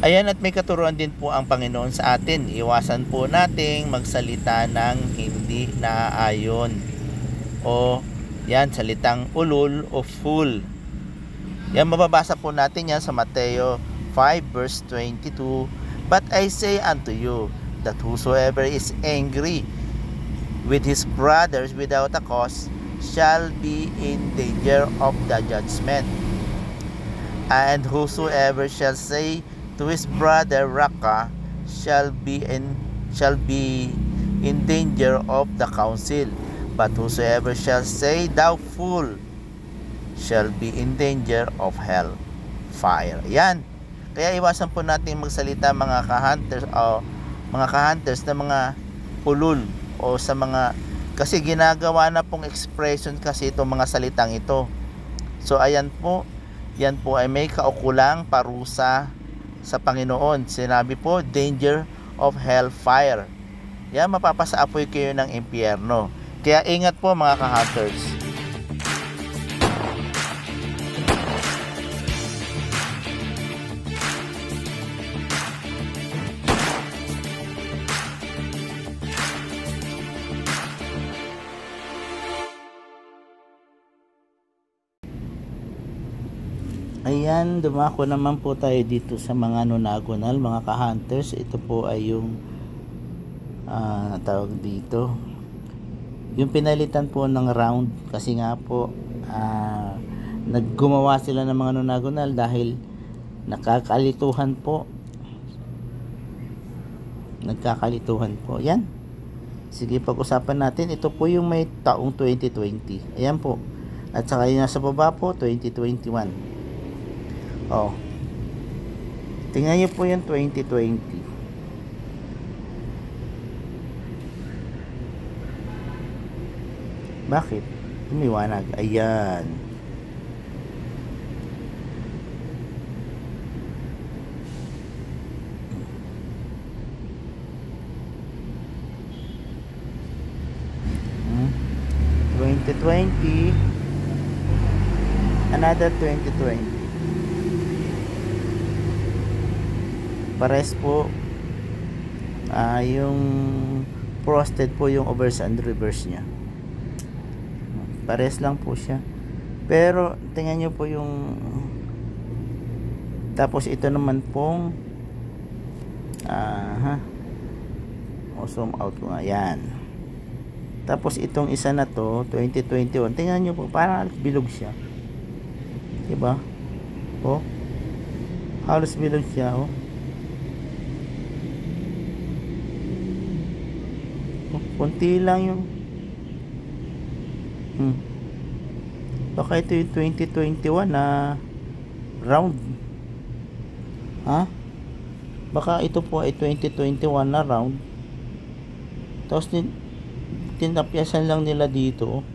Ayan, at may katuruan din po ang Panginoon sa atin. Iwasan po nating magsalita ng hindi naaayon. O yan, salitang ulul o fool. Yan, mababasa po natin yan sa Mateo 5 verse 22. But I say unto you, that whosoever is angry with his brothers without a cause shall be in danger of the judgment. And whosoever shall say to his brother Raka shall be in danger of the council. But whosoever shall say thou fool shall be in danger of hell fire. Yan. Kaya iwasan po natin magsalita mga ka-hunters na mga ulul o sa mga, kasi ginagawa na pong expression kasi itong mga salitang ito. So ayan po, yan po ay may kaukulang parusa sa Panginoon. Sinabi po, danger of hellfire. Yan, mapapasaapoy kayo ng impyerno. Kaya ingat po mga ka-hunters. Ayan, dumako naman po tayo dito sa mga nonagonal, mga ka-hunters. Ito po ay yung tawag dito, yung pinalitan po ng round. Kasi nga po naggumawa sila ng mga nonagonal dahil nagkakalituhan po. Yan, sige, pag-usapan natin. Ito po yung may taong 2020. Ayan po. At saka yung nasa baba po 2021. Oh. Tingnan niyo po yung 2020. Bakit? Tumiwanag. Ayan. Hmm. 2020. Another 2020. Pares po yung frosted po yung overs and reverse nya. Pares lang po siya. Pero tingnan nyo po yung, tapos ito naman pong zoom out ko nga. Yan. Tapos itong isa na to 2021. Tingnan nyo po, parang bilog siya. Diba? Oh, halos bilog siya. Oh, kunti lang yung baka ito yung 2021 na round. Baka ito po ay 2021 na round, tapos tinapyasan lang nila dito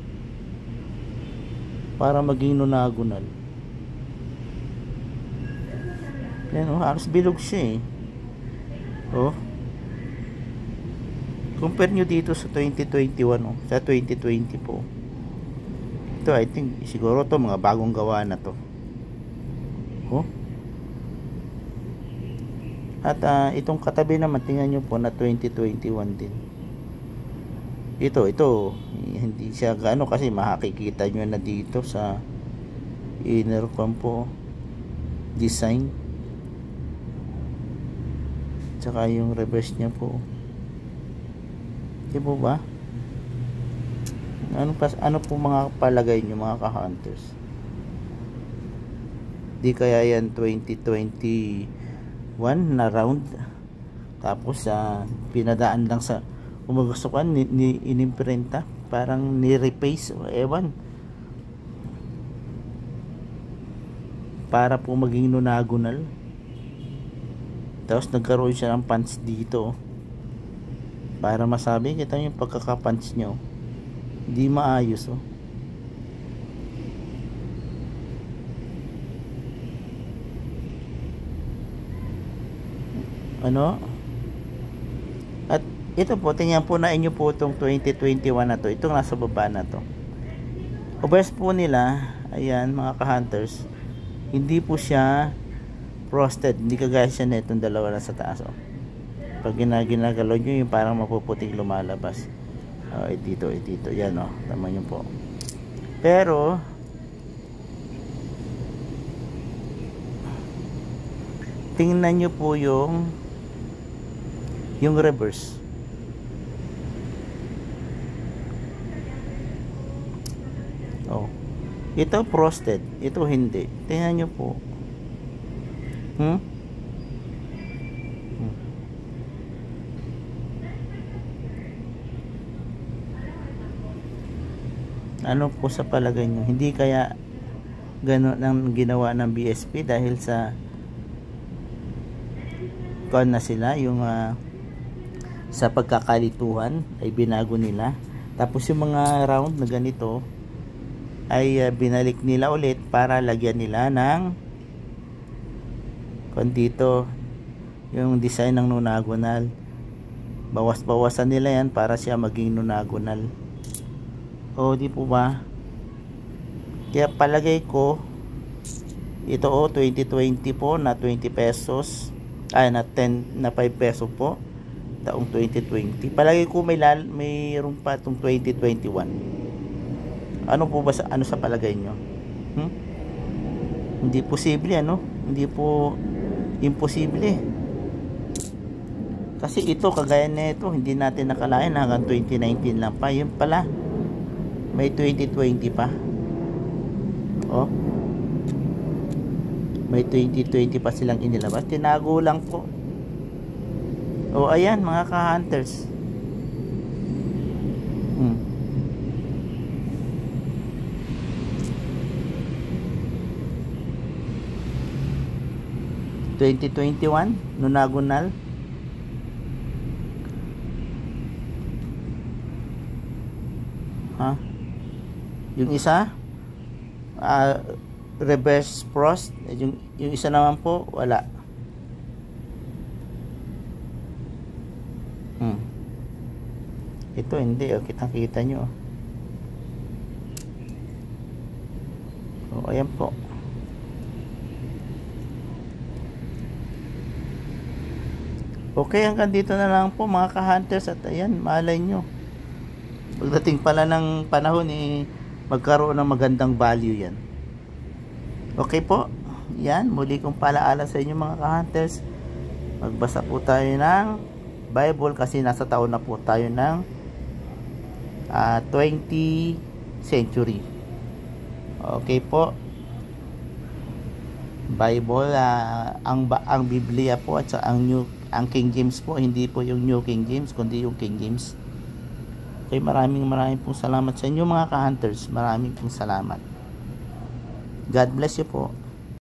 para maging nonagonal. Yan, halos bilog siya eh. Compare nyo dito sa 2021, sa 2020 po. Ito, I think, siguro to mga bagong gawa na to. At itong katabi naman, tingnan nyo po na 2021 din. Ito, hindi siya gaano kasi makikita nyo na dito sa inner compo design. Tsaka yung reverse nya po. Di po ba? Ano po mga palagay nyo mga ka-hunters? Di kaya yan 2021 na round, tapos pinadaan lang sa umugustukan, inimprenta, parang ni-repaste, ewan, para po maging nonagonal. Tapos nagkaroon siya ng punch dito para masabi, kita yung pagkakapunch nyo hindi maayos. At ito po, tingnan po na inyo po itong 2021 na to, itong nasa baba na to, overs po nila. Ayan mga ka-hunters, hindi po siya frosted, hindi kagaya siya na itong dalawa na sa taas. Oh. Pag ginagalaw nyo, yung parang mapuputing lumalabas. Dito, yan oh, tama nyo po. Pero tingnan nyo po yung reverse. Oh, ito frosted, ito hindi. Tingnan nyo po. Ano po sa palagay nyo? Hindi kaya gano'n ang ginawa ng BSP dahil sa kon na sila yung sa pagkakalituhan ay binago nila, tapos yung mga round na ganito ay binalik nila ulit para lagyan nila ng kon dito yung design ng nonagonal. Bawas-bawasan nila yan para siya maging nonagonal. O di po ba? Kaya palagay ko ito 2020 po na 20 pesos na 10 na 5 peso po taong 2020. Palagay ko mayroon pa itong 2021. Ano po ba ano sa palagay nyo? Hindi posible hindi po imposible. Kasi ito kagaya nito hindi natin nakalain hanggang 2019 lang pa. Yun pala may 2020 pa. Oh, may 2020 pa silang inilabas. Tinago lang po. O ayan mga ka-hunters. 2021 nonagonal. Yung isa reverse frost, yung isa naman po wala. Ito hindi kitang-kita nyo. Ayan po. Okay, hanggang dito na lang po mga ka-hunters. At ayan, malay nyo pagdating pala ng panahon magkaroon ng magandang value yan. Okay po, yan, muli kong palaala sa inyo mga ka-hunters, magbasa po tayo ng Bible kasi nasa taon na po tayo ng 20th century. Okay po, Bible, ang Biblia po at ang King James po, hindi po yung New King James kundi yung King James. Okay, maraming pong salamat sa inyo mga ka-hunters. Maraming pong salamat. God bless you po.